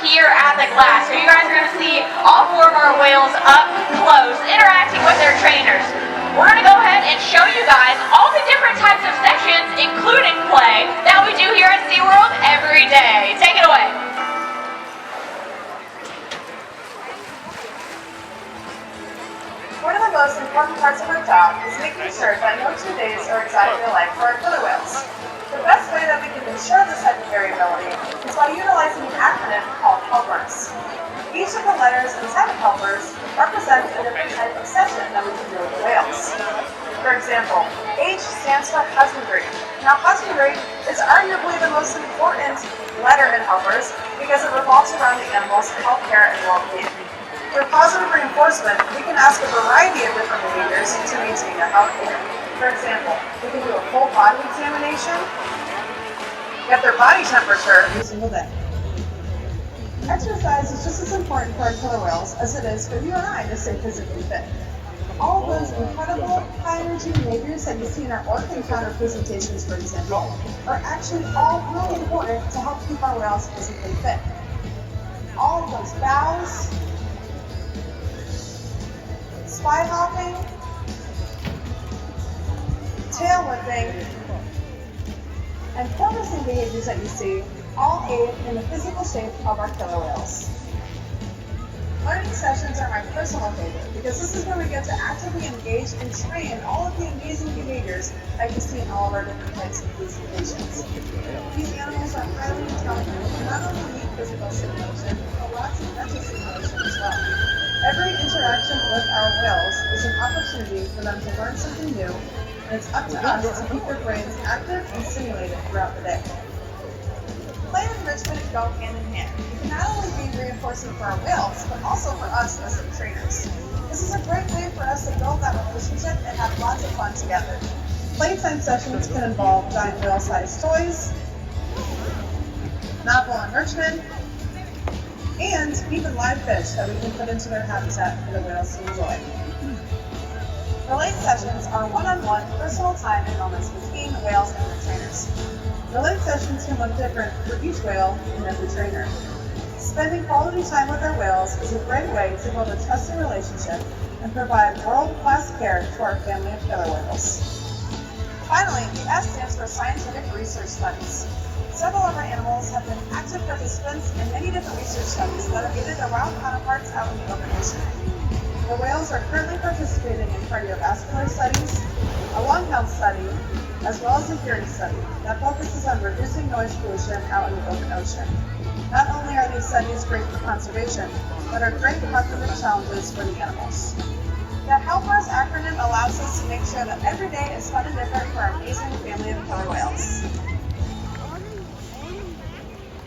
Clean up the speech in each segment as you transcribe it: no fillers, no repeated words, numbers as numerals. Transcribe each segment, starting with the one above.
here at the glass. So you guys are going to see all four of our whales up close, interacting with their trainers. We're going to go ahead and show you guys all the different types of sessions, including play, that we do here at SeaWorld every day. Take it away. One of the most important parts of our job is making sure that no 2 days are exactly alike for our killer whales. The best way that we can ensure this type of variability is by utilizing an acronym called helpers. Each of the letters inside of helpers represents a different type of session that we can do with whales. For example, H stands for husbandry. Now husbandry is arguably the most important letter in helpers because it revolves around the animal's health care and well-being. For positive reinforcement, we can ask a variety of different behaviors to maintain their health care. For example, we can do a full body examination, get their body temperature every single day. Exercise is just as important for our killer whales as it is for you and I to stay physically fit. All of those incredible high-energy behaviors that you see in our Orca encounter presentations, for example, are actually all really important to help keep our whales physically fit. All of those bows, spy hopping, tail whipping, and focusing behaviors that you see all aid in the physical shape of our killer whales. Learning sessions are my personal favorite because this is where we get to actively engage and train all of the amazing behaviors that you see in all of our different types of presentations. These animals are highly intelligent and not only need physical stimulation, but lots of mental stimulation as well. Every interaction with our whales is an opportunity for them to learn something new, and it's up to us to keep their brains active and stimulated throughout the day. Play and enrichment go hand in hand. It can not only be reinforcing for our whales, but also for us as their trainers. This is a great way for us to build that relationship and have lots of fun together. Playtime sessions can involve giant whale-sized toys, novel enrichment, and even live fish that we can put into their habitat for the whales to enjoy. Relay sessions are one-on-one personal time and moments between the whales and their trainers. Relay sessions can look different for each whale and every trainer. Spending quality time with our whales is a great way to build a trusted relationship and provide world-class care to our family of killer whales. Finally, the S stands for scientific research studies. Several of our animals have been active participants in many different research studies that are either their wild counterparts out in the open ocean. The whales are currently participating in cardiovascular studies, a lung health study, as well as a hearing study that focuses on reducing noise pollution out in the open ocean. Not only are these studies great for conservation, but are great cognitive challenges for the animals. The HELPERS acronym allows us to make sure that every day is fun and different for our amazing family of killer whales.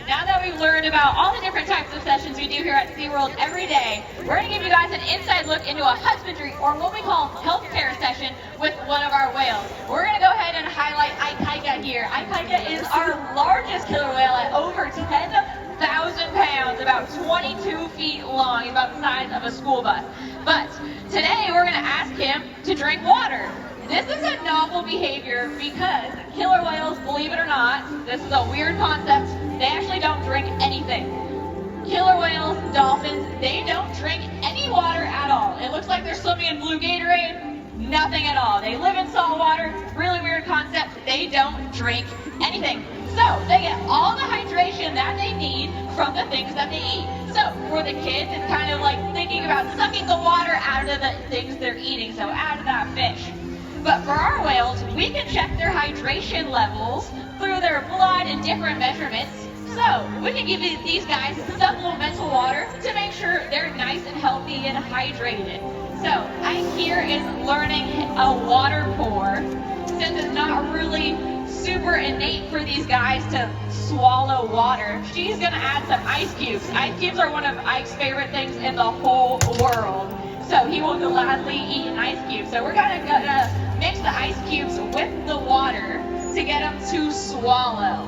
Now that we've learned about all the different types of sessions we do here at SeaWorld every day, we're going to give you guys an inside look into a husbandry, or what we call healthcare session, with one of our whales. We're going to go ahead and highlight Ikaika here. Ikaika is our largest killer whale at over 10,000 pounds, about 22 feet long. He's about the size of a school bus. But today we're going to ask him to drink water. This is a novel behavior because killer whales, believe it or not, this is a weird concept, they actually don't drink anything. Killer whales, dolphins, they don't drink any water at all. It looks like they're swimming in blue Gatorade, nothing at all. They live in salt water, really weird concept, they don't drink anything. So they get all the hydration that they need from the things that they eat. So for the kids, it's kind of like thinking about sucking the water out of the things they're eating, so out of that fish. But for our whales, we can check their hydration levels through their blood and different measurements. So we can give these guys supplemental water to make sure they're nice and healthy and hydrated. So Ike here is learning a water pour, since it's not really super innate for these guys to swallow water. She's gonna add some ice cubes. Ice cubes are one of Ike's favorite things in the whole world. So he will gladly eat an ice cube. So we're gonna mix the ice cubes with the water to get them to swallow.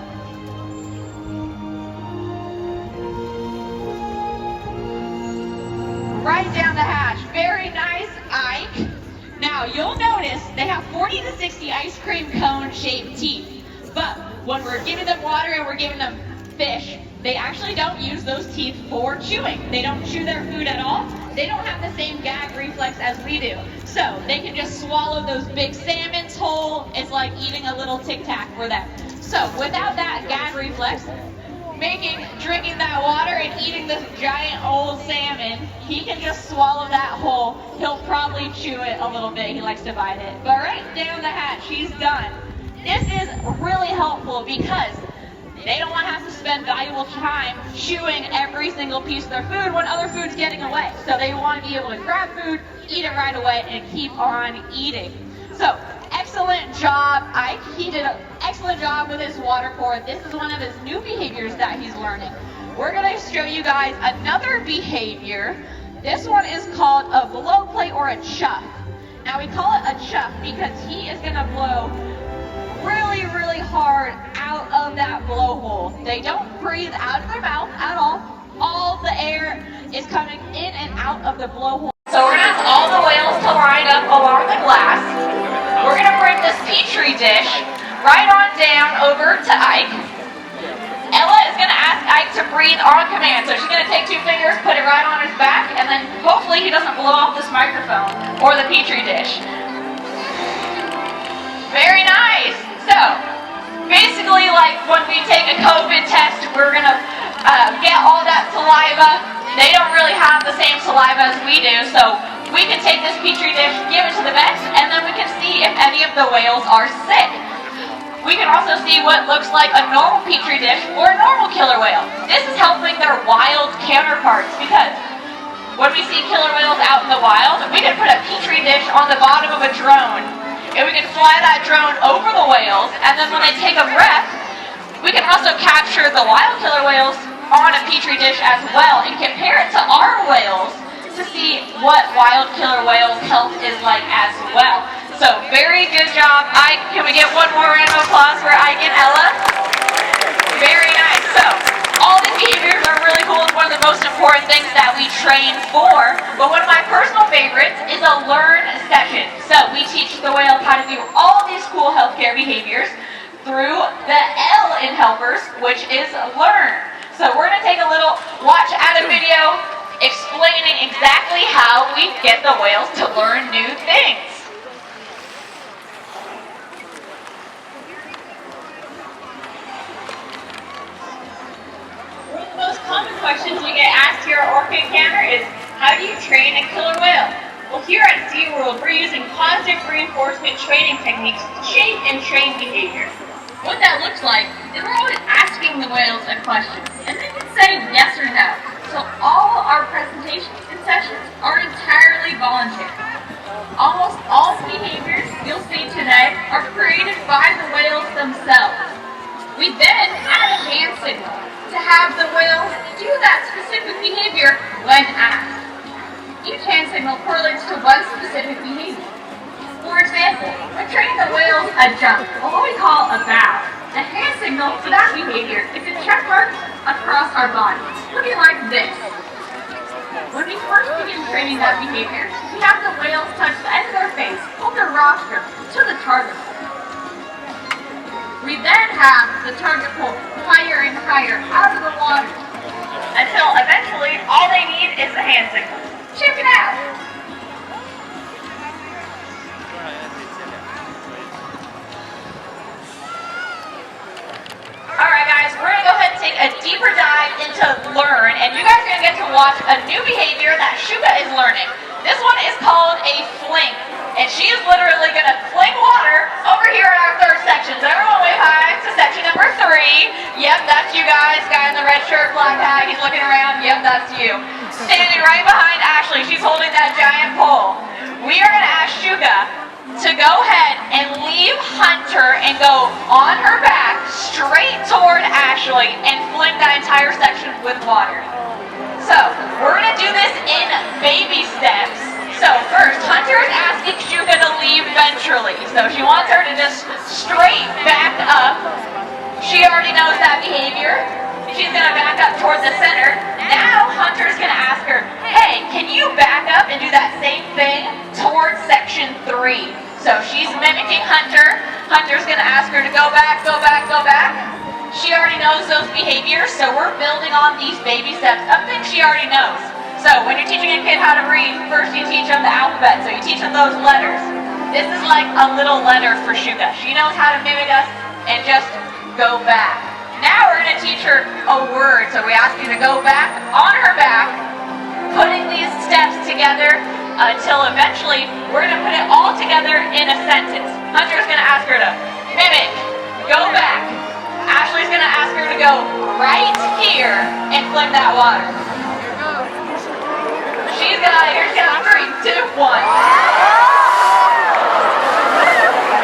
Right down the hatch. Very nice, Ike. Now you'll notice they have 40 to 60 ice cream cone shaped teeth. But when we're giving them water and we're giving them fish, they actually don't use those teeth for chewing. They don't chew their food at all. They don't have the same gag reflex as we do. So they can just swallow those big salmons whole. It's like eating a little Tic Tac for them. So without that gag reflex, drinking that water and eating this giant old salmon, he can just swallow that whole. He'll probably chew it a little bit. He likes to bite it. But right down the hatch, he's done. This is really helpful because they don't want to have to spend valuable time chewing every single piece of their food when other food's getting away. So they want to be able to grab food, eat it right away, and keep on eating. So excellent job, Ike. He did an excellent job with his water pour. This is one of his new behaviors that he's learning. We're going to show you guys another behavior. This one is called a blow play or a chuff. Now we call it a chuff because he is going to blow really, really hard out of that blowhole. They don't breathe out of their mouth at all. All the air is coming in and out of the blowhole. So we're going to ask all the whales to line up along the glass. We're going to bring this Petri dish right on down over to Ike. Ella is going to ask Ike to breathe on command. So she's going to take 2 fingers, put it right on his back, and then hopefully he doesn't blow off this microphone or the Petri dish. Very nice. So, basically like when we take a COVID test, we're going to get all that saliva. They don't really have the same saliva as we do, so we can take this Petri dish, give it to the vets, and then we can see if any of the whales are sick. We can also see what looks like a normal Petri dish or a normal killer whale. This is helping their wild counterparts because when we see killer whales out in the wild, we can put a Petri dish on the bottom of a drone. And we can fly that drone over the whales, and then when they take a breath, we can also capture the wild killer whales on a Petri dish as well and compare it to our whales to see what wild killer whales' health is like as well. So very good job, Ike. Can we get one more round of applause for Ike and Ella? Very nice. So all these behaviors are really cool. It's one of the most important things that we train for. But one of my personal favorites is a learn session. So we teach the whales how to do all these cool healthcare behaviors through the L in helpers, which is learn. So we're going to take a little watch at a video explaining exactly how we get the whales to learn new things. One of the most common questions we get asked here at Orca Encounter is, how do you train a killer whale? Well, here at SeaWorld, we're using positive reinforcement training techniques to shape and train behavior. What that looks like is we're always asking the whales a question, and they can say yes or no. So all our presentations and sessions are entirely voluntary. Almost all behaviors you'll see today are created by the whales themselves. We then add a hand signal to have the whales do that specific behavior when asked. Each hand signal correlates to one specific behavior. For example, when training the whales a jump, or what we call a bow, the hand signal for that behavior is a check mark across our body, looking like this. When we first begin training that behavior, we have the whales touch the end of their face, hold their rostrum to the target pole. We then have the target pole higher and higher out of the water, until eventually all they need is a hand signal. Check it out! Alright guys, we're going to go ahead and take a deeper dive into learn, and you guys are going to get to watch a new behavior that Shouka is learning. This one is called a fling, and she is literally going to fling water over here in our third section. So everyone wave hi to section number 3. Yep, that's you guys. Guy in the red shirt, black hat, he's looking around. Yep, that's you. Standing right behind Ashley, she's holding that giant pole. We are going to ask Shouka to go ahead and leave Hunter and go on her back straight toward Ashley and fling that entire section with water. So we're going to do this in baby steps. So first, Hunter is asking Shouka to leave ventrally. So she wants her to just straight back up. She already knows that behavior. She's going to back up toward the center. Now Hunter's going to ask her, hey, can you back up and do that same thing towards section 3? So she's mimicking Hunter. Hunter's going to ask her to go back, go back, go back. She already knows those behaviors, so we're building on these baby steps of things she already knows. So when you're teaching a kid how to read, first you teach them the alphabet, so you teach them those letters. This is like a little letter for Shouka. She knows how to mimic us and just go back. Now we're going to teach her a word, so we ask you to go back on her back, putting these steps together until eventually we're going to put it all together in a sentence. Hunter's going to ask her to mimic, go back. Ashley's going to ask her to go right here and flip that water. She's going to, here's going to 3, 2, 1.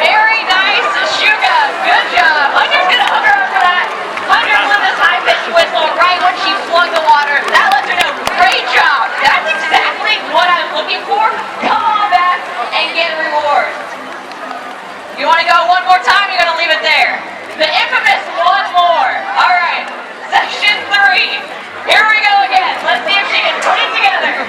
Very nice, Shouka. Good job. Hunter's going to hook her up for that. Hunter blew this high-pitched whistle right when she flung the water. That lets her know, great job. That's exactly what I'm looking for. Come on back and get rewards. You want to go one more time? You're going to leave it there. The infamous one more. All right, section 3. Here we go again. Let's see if she can put it together.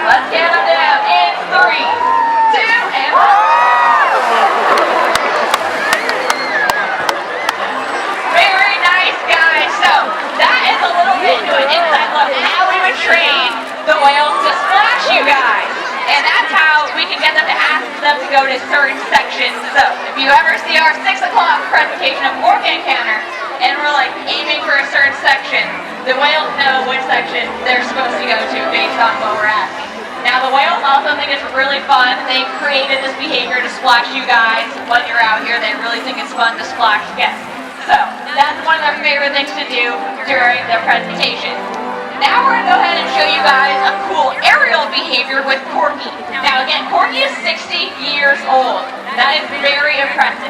Let's count them down in 3, 2, and 1. Very nice, guys. So that is a little bit into an inside look at how we would train the whales to splash you guys. And that's how we can get them to ask them to go to certain sections. So if you ever see our 6 o'clock presentation of Orca Encounter, and we're like aiming for a certain section, the whales know which section they're supposed to go to based on what we're asking. Now the whales also think it's really fun. They created this behavior to splash you guys when you're out here. They really think it's fun to splash guests. So that's one of their favorite things to do during their presentation. Now we're going to go ahead and show you guys a cool aerial behavior with Corky. Now again, Corky is 60 years old. That is very impressive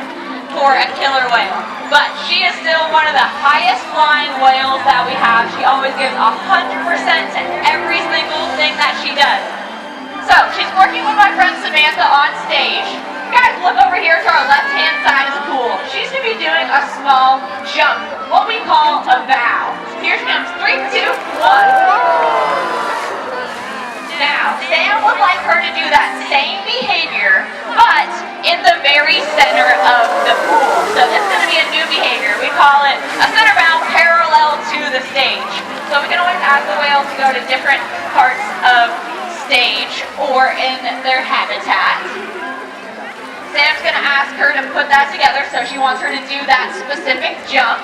for a killer whale. But she is still one of the highest flying whales that we have. She always gives 100% to every single thing that she does. So she's working with my friend Samantha on stage. You guys look over here to our left-hand side of the pool. She's going to be doing a small jump, what we call a bow. Here she comes, 3, 2, 1. Now, Sam would like her to do that same behavior, but in the very center of the pool. So this is going to be a new behavior. We call it a center bow parallel to the stage. So we can always ask the whales to go to different parts of stage or in their habitat. Sam's going to ask her to put that together, so she wants her to do that specific jump.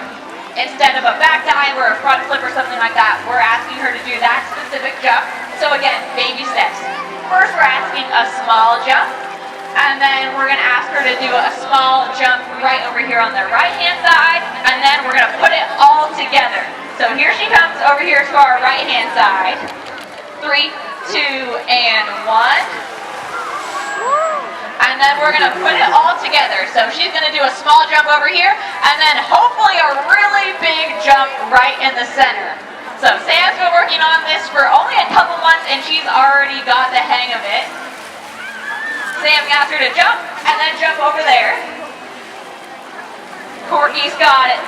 Instead of a back dive or a front flip or something like that, we're asking her to do that specific jump. So again, baby steps. First we're asking a small jump, and then we're going to ask her to do a small jump right over here on the right-hand side, and then we're going to put it all together. So here she comes over here to our right-hand side. 3, 2, and 1. And then we're going to put it all together. So she's going to do a small jump over here, and then hopefully a really big jump right in the center. So Sam's been working on this for only a couple months, and she's already got the hang of it. Sam asked her to jump, and then jump over there. Corky's got it.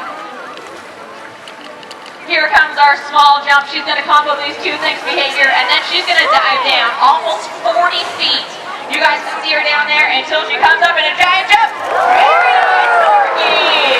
Here comes our small jump. She's going to combo these two things behavior, and then she's going to dive down almost 40 feet. You guys can see her down there until she comes up in a giant jump. Very nice, Corky!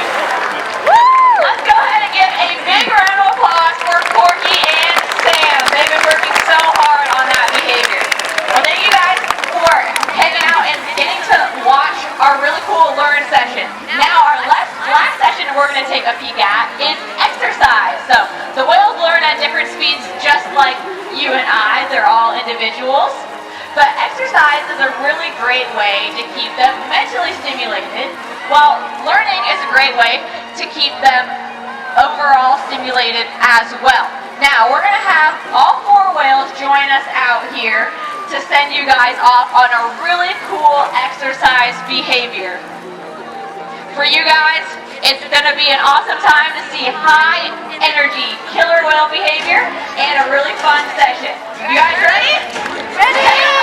Let's go ahead and give a big round of applause for Corky and Sam. They've been working so hard on that behavior. Well, thank you guys for hanging out and getting to watch our really cool learn session. Now, our last session we're going to take a peek at is exercise. So, the whales learn at different speeds just like you and I. They're all individuals. But exercise is a really great way to keep them mentally stimulated, while learning is a great way to keep them overall stimulated as well. Now, we're going to have all 4 whales join us out here to send you guys off on a really cool exercise behavior. For you guys, it's going to be an awesome time to see high energy killer whale behavior and a really fun session. You guys ready? Ready!